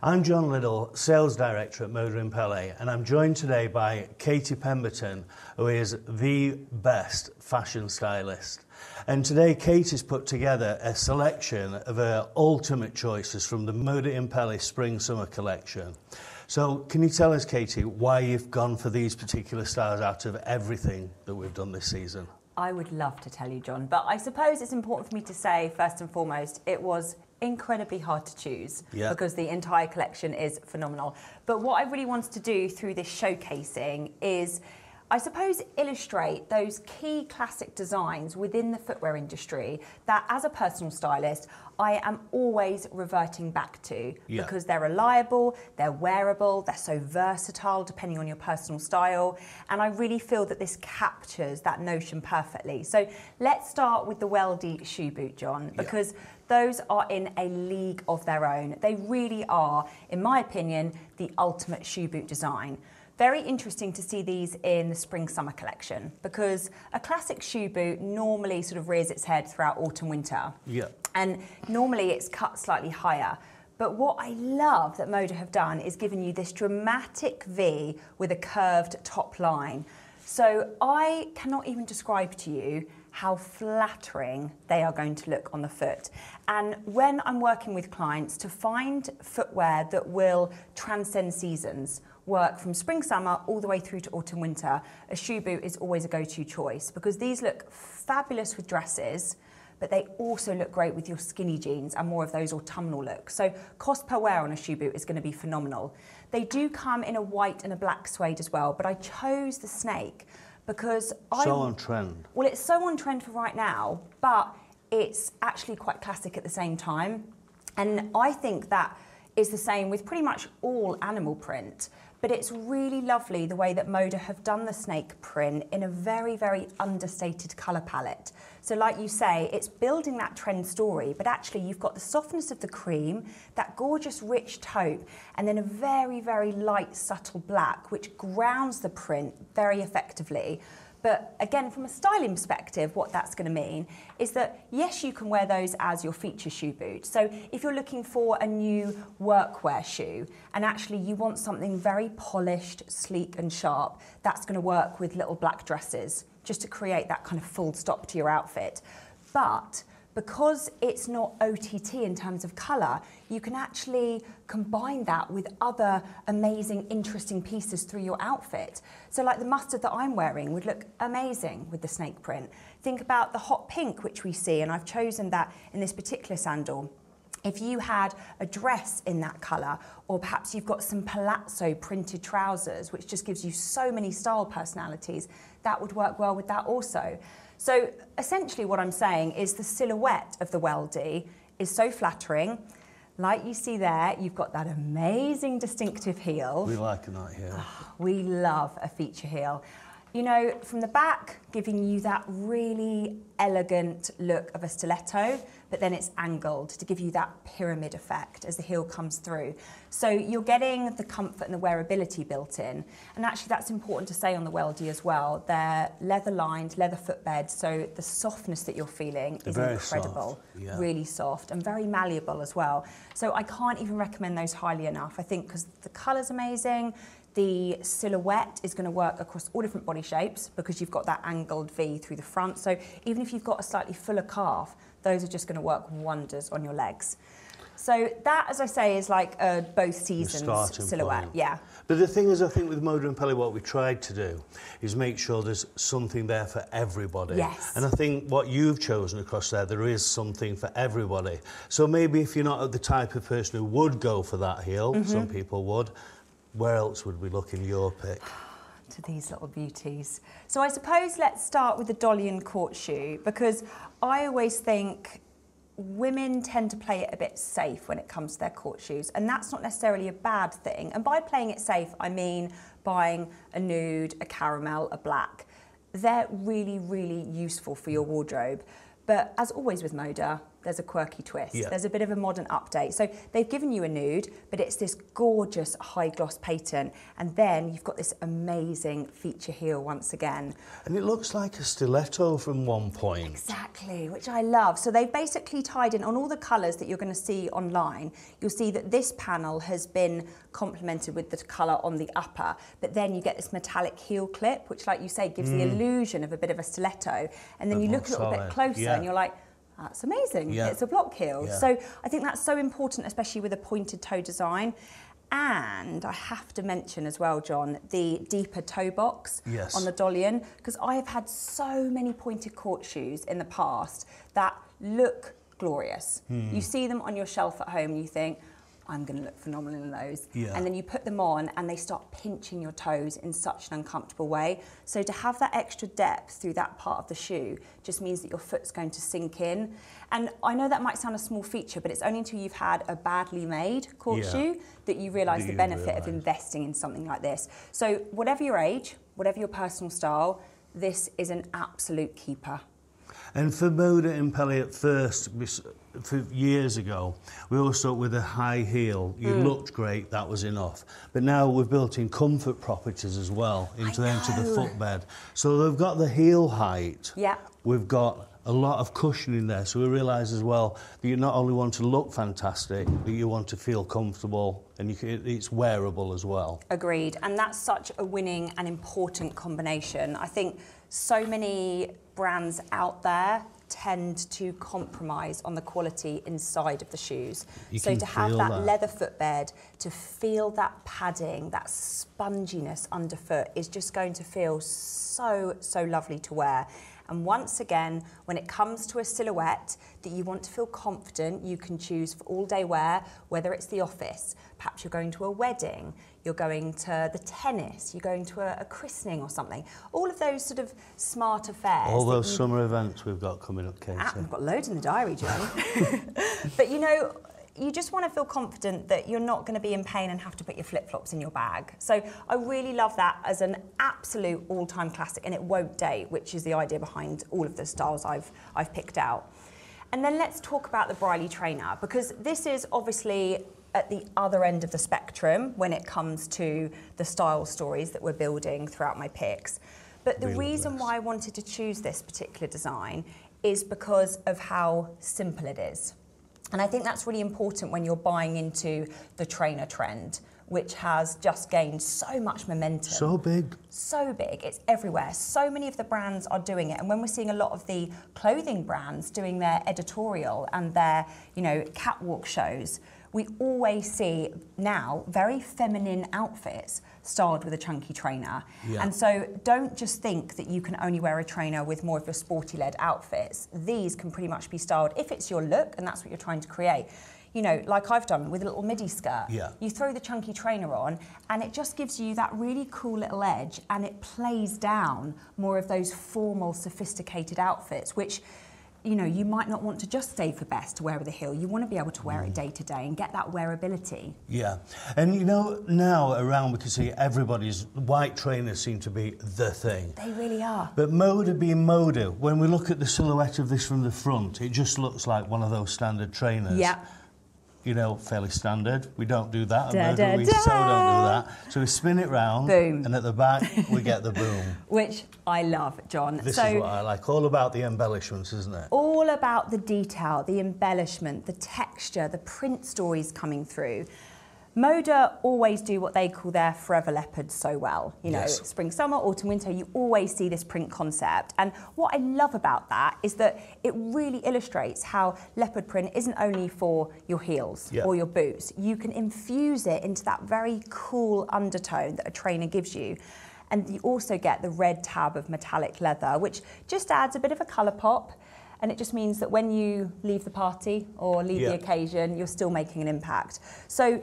I'm John Liddle, Sales Director at Moda and Pelle, and I'm joined today by Katie Pemberton, who is the best fashion stylist. And today Katie's put together a selection of her ultimate choices from the Moda and Pelle Spring-Summer collection. So can you tell us, Katie, why you've gone for these particular styles out of everything that we've done this season? I would love to tell you, John, but I suppose it's important for me to say, first and foremost, it was incredibly hard to choose because the entire collection is phenomenal. But what I really wanted to do through this showcasing is, I suppose, illustrate those key classic designs within the footwear industry that, as a personal stylist, I am always reverting back to because they're reliable, they're wearable, they're so versatile depending on your personal style, and I really feel that this captures that notion perfectly. So let's start with the Weldy shoe boot, John, because those are in a league of their own. They really are, in my opinion, the ultimate shoe boot design. Very interesting to see these in the spring-summer collection because a classic shoe boot normally sort of rears its head throughout autumn-winter. And normally it's cut slightly higher. But what I love that Moda have done is given you this dramatic V with a curved top line. So I cannot even describe to you how flattering they are going to look on the foot. And when I'm working with clients to find footwear that will transcend seasons, work from spring, summer, all the way through to autumn, winter, a shoe boot is always a go-to choice because these look fabulous with dresses, but they also look great with your skinny jeans and more of those autumnal looks. So cost per wear on a shoe boot is going to be phenomenal. They do come in a white and a black suede as well, but I chose the snake because on trend. Well, it's so on trend for right now, but it's actually quite classic at the same time. And I think that is the same with pretty much all animal print. But it's really lovely the way that Moda have done the snake print in a very, very understated colour palette. So like you say, it's building that trend story, but actually you've got the softness of the cream, that gorgeous rich taupe, and then a very, very light, subtle black, which grounds the print very effectively. But again, from a styling perspective, what that's going to mean is that, yes, you can wear those as your feature shoe boot. So if you're looking for a new workwear shoe and actually you want something very polished, sleek and sharp, that's going to work with little black dresses just to create that kind of full stop to your outfit. But because it's not OTT in terms of colour, you can actually combine that with other amazing, interesting pieces through your outfit. So like the mustard that I'm wearing would look amazing with the snake print. Think about the hot pink, which we see, and I've chosen that in this particular sandal. If you had a dress in that colour, or perhaps you've got some palazzo printed trousers, which just gives you so many style personalities, that would work well with that also. So essentially what I'm saying is the silhouette of the Weldy is so flattering. Like you see there, you've got that amazing distinctive heel. We like that heel. We love a feature heel. You know, from the back, giving you that really elegant look of a stiletto, but then it's angled to give you that pyramid effect as the heel comes through. So you're getting the comfort and the wearability built in. And actually that's important to say on the Weldy as well. They're leather lined, leather footbed, so the softness that you're feeling is incredible. Soft. Really soft and very malleable as well. So I can't even recommend those highly enough. I think because the colour's amazing, the silhouette is going to work across all different body shapes because you've got that angled V through the front. So even if you've got a slightly fuller calf, those are just going to work wonders on your legs. So that, as I say, is like both seasons silhouette. Point. But the thing is, I think with Moda and Pelle, what we tried to do is make sure there's something there for everybody. And I think what you've chosen across there is something for everybody. So maybe if you're not the type of person who would go for that heel, some people would, where else would we look in your pick? To these little beauties. So I suppose let's start with the Dalian court shoe because I always think women tend to play it a bit safe when it comes to their court shoes, and that's not necessarily a bad thing. And by playing it safe, I mean buying a nude, a caramel, a black. They're really, really useful for your wardrobe. But as always with Moda, there's a quirky twist. Yeah. There's a bit of a modern update. So they've given you a nude, but it's this gorgeous high gloss patent. And then you've got this amazing feature heel once again. And it looks like a stiletto from one point. Exactly, which I love. So they've basically tied in on all the colours that you're going to see online. You'll see that this panel has been complemented with the colour on the upper, but then you get this metallic heel clip, which, like you say, gives the illusion of a bit of a stiletto. And then you look a little bit closer and you're like, that's amazing. Yeah. It's a block heel. Yeah. So I think that's so important, especially with a pointed toe design. And I have to mention as well, John, the deeper toe box on the Dalian, because I have had so many pointed court shoes in the past that look glorious. You see them on your shelf at home and you think, I'm going to look phenomenal in those. Yeah. And then you put them on and they start pinching your toes in such an uncomfortable way. So to have that extra depth through that part of the shoe just means that your foot's going to sink in. And I know that might sound a small feature, but it's only until you've had a badly made court shoe that you realise the benefit of investing in something like this. So whatever your age, whatever your personal style, this is an absolute keeper. And for Moda and Pelle at first, for years ago, we all stuck with a high heel. You looked great, that was enough. But now we've built in comfort properties as well into the footbed. So they've got the heel height. Yeah. We've got a lot of cushioning there. So we realise as well that you not only want to look fantastic, but you want to feel comfortable and it's wearable as well. Agreed. And that's such a winning and important combination. I think so many brands out there tend to compromise on the quality inside of the shoes. So to have that leather footbed, to feel that padding, that sponginess underfoot is just going to feel so, so lovely to wear. And once again, when it comes to a silhouette that you want to feel confident, you can choose for all-day wear, whether it's the office, perhaps you're going to a wedding, you're going to the tennis, you're going to a christening or something. All of those sort of smart affairs. All those summer events we've got coming up, Katie. We've got loads in the diary, John. But you know, you just want to feel confident that you're not going to be in pain and have to put your flip-flops in your bag. So I really love that as an absolute all-time classic, and it won't date, which is the idea behind all of the styles I've picked out. And then let's talk about the Briley Trainer, because this is obviously at the other end of the spectrum when it comes to the style stories that we're building throughout my picks. But the reason why I wanted to choose this particular design is because of how simple it is. And I think that's really important when you're buying into the trainer trend, which has just gained so much momentum. So big. So big. It's everywhere. So many of the brands are doing it. And when we're seeing a lot of the clothing brands doing their editorial and their, you know, catwalk shows, we always see now very feminine outfits styled with a chunky trainer. Yeah. And so don't just think that you can only wear a trainer with more of your sporty-led outfits. These can pretty much be styled, if it's your look and that's what you're trying to create, you know, like I've done with a little midi skirt. Yeah. You throw the chunky trainer on and it just gives you that really cool little edge and it plays down more of those formal, sophisticated outfits, which, you know, you might not want to just stay for best to wear with a heel. You want to be able to wear it day to day and get that wearability. Yeah. And, you know, now around we can see everybody's white trainers seem to be the thing. They really are. But Moda being Moda, when we look at the silhouette of this from the front, it just looks like one of those standard trainers. Yeah. You know, fairly standard. We don't do that. We so don't do that. So we spin it round, boom, and at the back we get the boom. Which I love, John. This is what I like. All about the embellishments, isn't it? All about the detail, the embellishment, the texture, the print stories coming through. Moda always do what they call their forever leopards so well. You know, spring, summer, autumn, winter, you always see this print concept. And what I love about that is that it really illustrates how leopard print isn't only for your heels or your boots. You can infuse it into that very cool undertone that a trainer gives you. And you also get the red tab of metallic leather, which just adds a bit of a colour pop. And it just means that when you leave the party or leave the occasion, you're still making an impact. So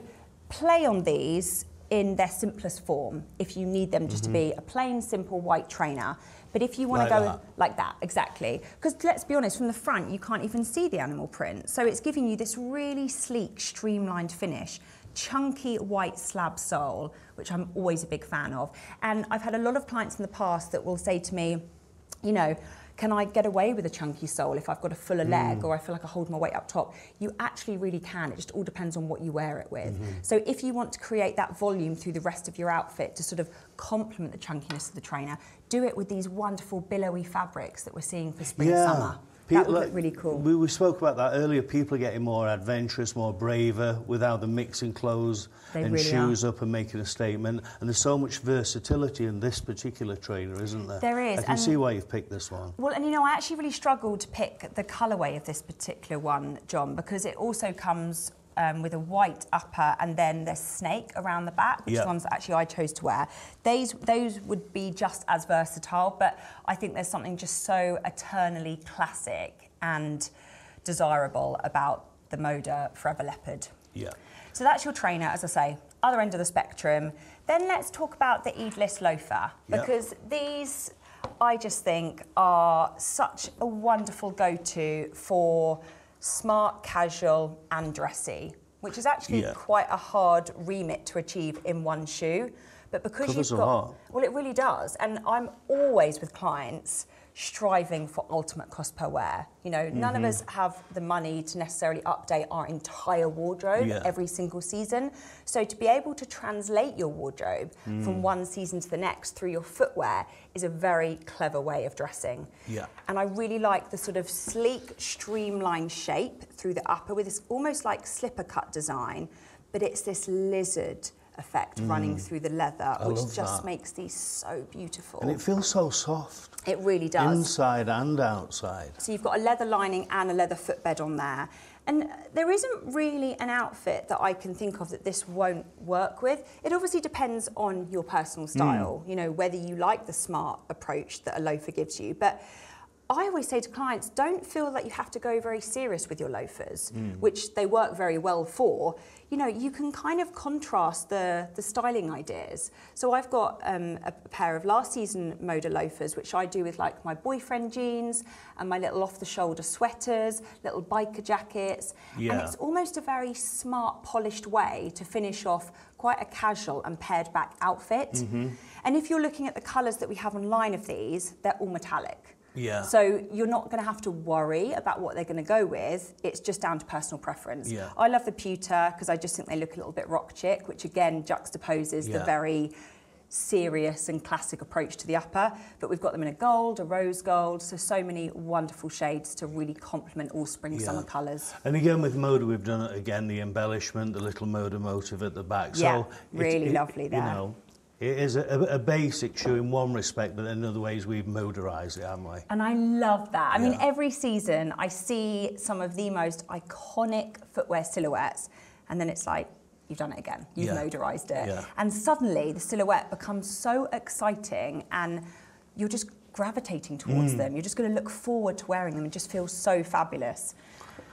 play on these in their simplest form if you need them just to be a plain, simple white trainer. But if you want to go like that, exactly. Because let's be honest, from the front, you can't even see the animal print. So it's giving you this really sleek, streamlined finish. Chunky white slab sole, which I'm always a big fan of. And I've had a lot of clients in the past that will say to me, you know, Can I get away with a chunky sole if I've got a fuller leg or I feel like I hold my weight up top? You actually really can. It just all depends on what you wear it with. So if you want to create that volume through the rest of your outfit to sort of complement the chunkiness of the trainer, do it with these wonderful billowy fabrics that we're seeing for spring and summer. That would look really cool. We spoke about that earlier. People are getting more adventurous, more braver with how they're mixing clothes and shoes up and making a statement. And there's so much versatility in this particular trainer, isn't there? There is. I can see why you've picked this one. Well, and you know, I actually really struggled to pick the colourway of this particular one, John, because it also comes with a white upper and then there's snake around the back, which are the ones that actually I chose to wear. Those would be just as versatile, but I think there's something just so eternally classic and desirable about the Moda Forever Leopard. Yeah. So that's your trainer, as I say, other end of the spectrum. Then let's talk about the Eidless loafer, because these, I just think, are such a wonderful go-to for smart, casual and dressy, which is actually quite a hard remit to achieve in one shoe. But because you've got... Well, it really does. And I'm always with clients striving for ultimate cost per wear. You know, none of us have the money to necessarily update our entire wardrobe every single season. So to be able to translate your wardrobe from one season to the next through your footwear is a very clever way of dressing. Yeah. And I really like the sort of sleek, streamlined shape through the upper with this almost like slipper cut design, but it's this lizard effect running through the leather, which just makes these so beautiful. And it feels so soft. It really does. Inside and outside. So you've got a leather lining and a leather footbed on there. And there isn't really an outfit that I can think of that this won't work with. It obviously depends on your personal style, you know, whether you like the smart approach that a loafer gives you. But I always say to clients, don't feel that you have to go very serious with your loafers, which they work very well for. You know, you can kind of contrast the styling ideas. So I've got a pair of last season Moda loafers, which I do with like my boyfriend jeans and my little off-the-shoulder sweaters, little biker jackets. And it's almost a very smart, polished way to finish off quite a casual and pared back outfit. And if you're looking at the colours that we have online of these, they're all metallic. Yeah. So you're not going to have to worry about what they're going to go with. It's just down to personal preference. Yeah. I love the pewter because I just think they look a little bit rock chic, which again juxtaposes the very serious and classic approach to the upper. But we've got them in a gold, a rose gold, so many wonderful shades to really complement all spring summer colours. And again with Moda, we've done it again, the embellishment, the little Moda motive at the back. Yeah, so really lovely there. You know, it is a basic shoe in one respect, but in other ways we've Moderised it, haven't we? And I love that. I mean, every season I see some of the most iconic footwear silhouettes, and then it's like, you've done it again. You've Moderised it. Yeah. And suddenly the silhouette becomes so exciting and you're just gravitating towards them. You're just going to look forward to wearing them and just feel so fabulous.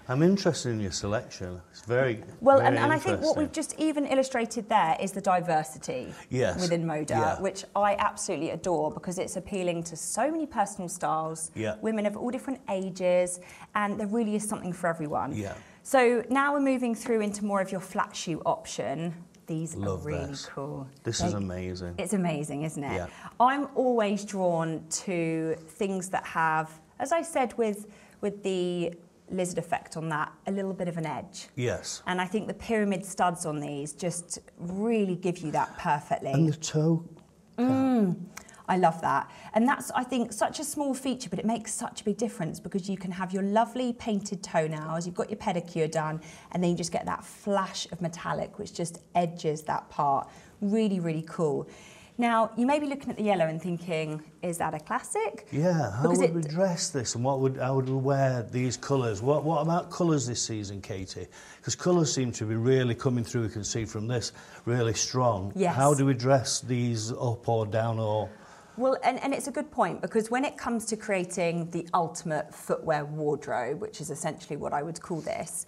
I'm interested in your selection. It's very well, and I think what we've just even illustrated there is the diversity within Moda, which I absolutely adore because it's appealing to so many personal styles, women of all different ages, and there really is something for everyone. Yeah. So now we're moving through into more of your flat shoe option. These are really cool. This is amazing. It's amazing, isn't it? Yeah. I'm always drawn to things that have, as I said with the lizard effect on that, a little bit of an edge. Yes. And I think the pyramid studs on these just really give you that perfectly. And the toe. I love that. And that's, I think, such a small feature, but it makes such a big difference because you can have your lovely painted toenails, you've got your pedicure done, and then you just get that flash of metallic, which just edges that part. Really, really cool. Now, you may be looking at the yellow and thinking, is that a classic? Yeah, how would we dress this and how would we wear these colours? What about colours this season, Katie? Because colours seem to be really coming through, we can see from this, really strong. Yes. How do we dress these up or down or...? Well, and it's a good point because when it comes to creating the ultimate footwear wardrobe, which is essentially what I would call this,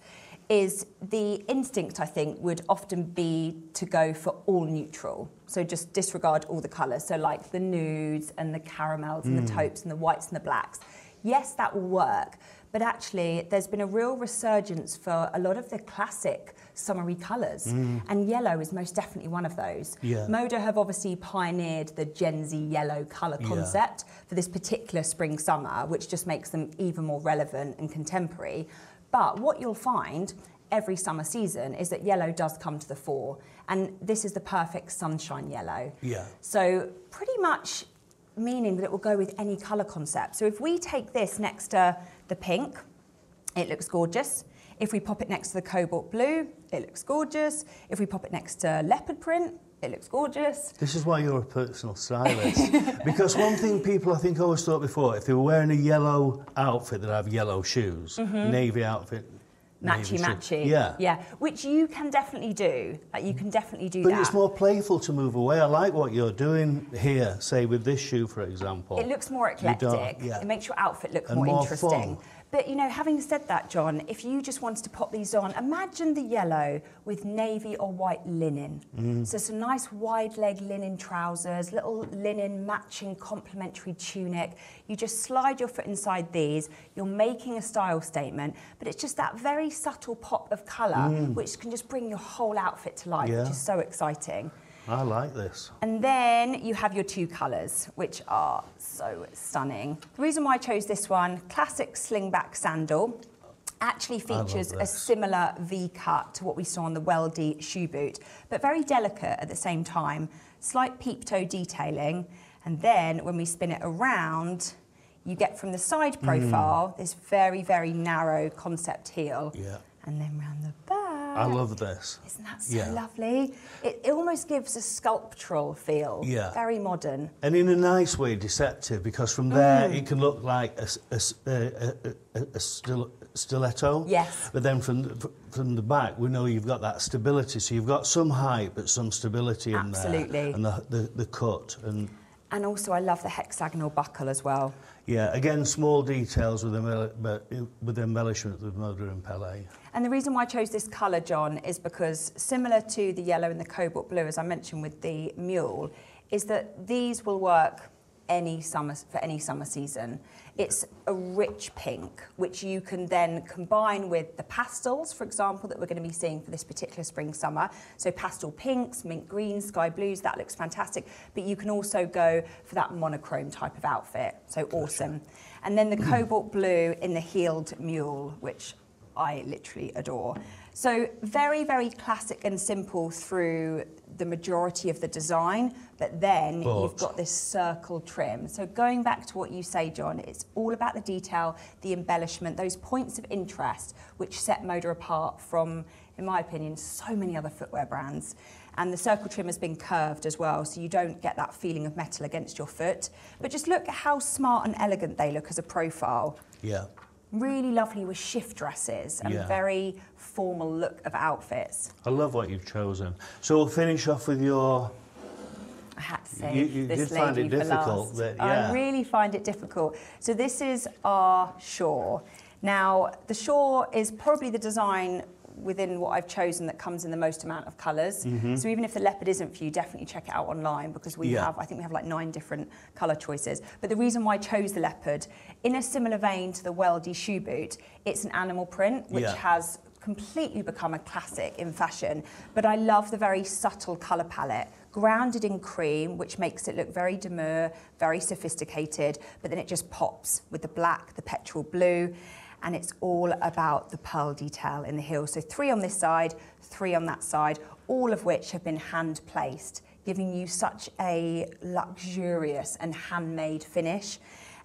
is the instinct, I think, would often be to go for all neutral. So just disregard all the colours. So like the nudes and the caramels and the taupes and the whites and the blacks. Yes, that will work. but actually there's been a real resurgence for a lot of the classic summery colours, and yellow is most definitely one of those. Moda have obviously pioneered the Gen Z yellow colour concept for this particular spring-summer, which just makes them even more relevant and contemporary. But what you'll find every summer season is that yellow does come to the fore, and this is the perfect sunshine yellow. So pretty much meaning that it will go with any colour concept. So if we take this next to the pink, it looks gorgeous. If we pop it next to the cobalt blue, it looks gorgeous. If we pop it next to leopard print, it looks gorgeous. This is why you're a personal stylist. Because one thing people I think always thought before, if they were wearing a yellow outfit that have yellow shoes, navy outfit, matchy. Yeah, which you can definitely do. Like, you can definitely do that. But it's more playful to move away. I like what you're doing here, say with this shoe, for example. It looks more eclectic. It makes your outfit look more interesting. Fun. But, you know, having said that, John, if you just wanted to pop these on, imagine the yellow with navy or white linen. So some nice wide leg linen trousers, little linen matching complementary tunic. You just slide your foot inside these. You're making a style statement, but it's just that very subtle pop of colour, which can just bring your whole outfit to life, which is so exciting. I like this. And then you have your two colours, which are so stunning. The reason why I chose this one, classic slingback sandal, actually features a similar V-cut to what we saw on the Weldy shoe boot, but very delicate at the same time. Slight peep toe detailing, and then when we spin it around, you get from the side profile this very, very narrow concept heel, and then round the back. I love this. Isn't that so lovely? It almost gives a sculptural feel. Very modern. And in a nice way, deceptive, because from there it can look like a stiletto. Yes. But then from the back, we know you've got that stability. So you've got some height, but some stability in there. Absolutely. And the cut. And also, I love the hexagonal buckle as well. Yeah, again, small details with embellishment with Moda and Pelle. And the reason why I chose this colour, John, is because similar to the yellow and the cobalt blue, as I mentioned with the mule, is that these will work for any summer season. It's a rich pink, which you can then combine with the pastels, for example, that we're going to be seeing for this particular spring-summer. So pastel pinks, mint greens, sky blues, that looks fantastic. But you can also go for that monochrome type of outfit. So awesome. And then the cobalt blue in the heeled mule, which I literally adore. So very, very classic and simple through the majority of the design, but then you've got this circle trim. So going back to what you say, John, it's all about the detail, the embellishment, those points of interest which set Moda apart from, in my opinion, so many other footwear brands. And the circle trim has been curved as well, so you don't get that feeling of metal against your foot. But just look at how smart and elegant they look as a profile. Really lovely with shift dresses and very formal look of outfits. I love what you've chosen. So we'll finish off with your... I had to say, you did find it difficult. I really find it difficult. So this is our shore. Now, the shore is probably the design within what I've chosen that comes in the most amount of colours. So even if the leopard isn't for you, definitely check it out online, because we have, I think we have like 9 different colour choices. But the reason why I chose the leopard, in a similar vein to the Weldy shoe boot, it's an animal print, which has completely become a classic in fashion. But I love the very subtle colour palette, grounded in cream, which makes it look very demure, very sophisticated, but then it just pops with the black, the petrol blue. And it's all about the pearl detail in the heel. So 3 on this side, 3 on that side, all of which have been hand placed, giving you such a luxurious and handmade finish.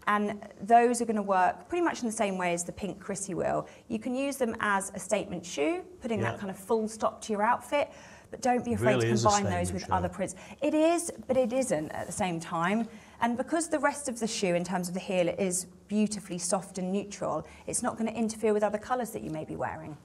And those are going to work pretty much in the same way as the pink Chrissy will. You can use them as a statement shoe, putting that kind of full stop to your outfit, but don't be afraid to combine those with other prints. It is, but it isn't at the same time. And because the rest of the shoe, in terms of the heel, is beautifully soft and neutral, it's not going to interfere with other colours that you may be wearing.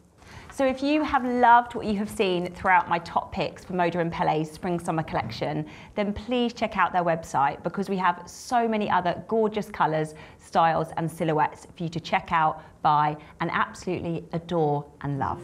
So if you have loved what you have seen throughout my top picks for Moda and Pelle's spring-summer collection, then please check out their website, because we have so many other gorgeous colours, styles and silhouettes for you to check out, buy and absolutely adore and love.